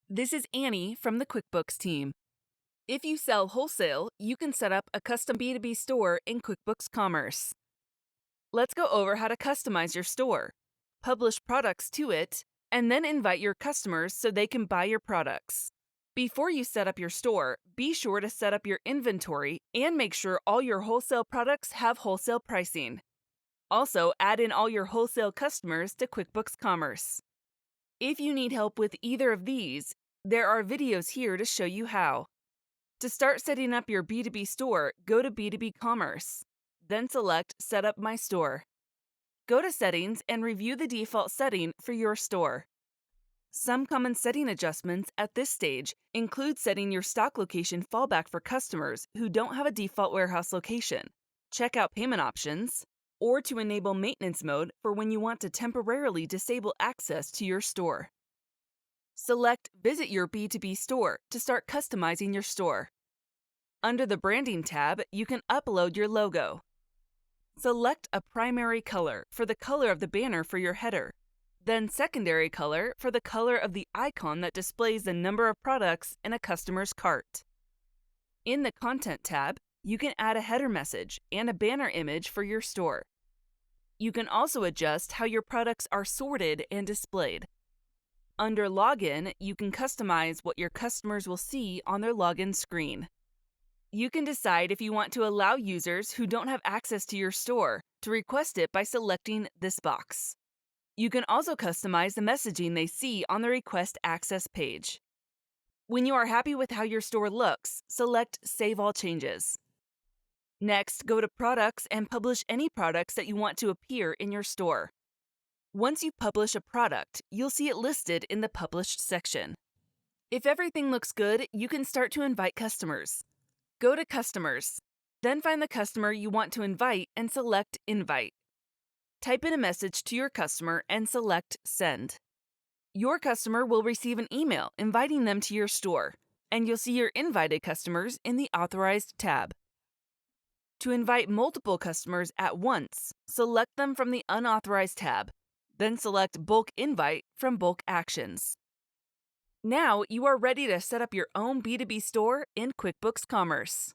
This is Annie from the QuickBooks team. If you sell wholesale, you can set up a custom B2B store in QuickBooks Commerce. Let's go over how to customize your store, publish products to it, and then invite your customers so they can buy your products. Before you set up your store, be sure to set up your inventory and make sure all your wholesale products have wholesale pricing. Also, add in all your wholesale customers to QuickBooks Commerce. If you need help with either of these, there are videos here to show you how. To start setting up your B2B store, go to B2B Commerce. Then select Set up my store. Go to Settings and review the default setting for your store. Some common setting adjustments at this stage include setting your stock location fallback for customers who don't have a default warehouse location, check out payment options, or to enable maintenance mode for when you want to temporarily disable access to your store. Select Visit your B2B store to start customizing your store. Under the Branding tab, you can upload your logo. Select a primary color for the color of the banner for your header, then secondary color for the color of the icon that displays the number of products in a customer's cart. In the Content tab, you can add a header message and a banner image for your store. You can also adjust how your products are sorted and displayed. Under Login, you can customize what your customers will see on their login screen. You can decide if you want to allow users who don't have access to your store to request it by selecting this box. You can also customize the messaging they see on the Request Access page. When you are happy with how your store looks, select Save All Changes. Next, go to Products and publish any products that you want to appear in your store. Once you publish a product, you'll see it listed in the Published section. If everything looks good, you can start to invite customers. Go to Customers, then find the customer you want to invite and select Invite. Type in a message to your customer and select Send. Your customer will receive an email inviting them to your store, and you'll see your invited customers in the Authorized tab. To invite multiple customers at once, select them from the Unauthorized tab, then select Bulk Invite from Bulk Actions. Now you are ready to set up your own B2B store in QuickBooks Commerce.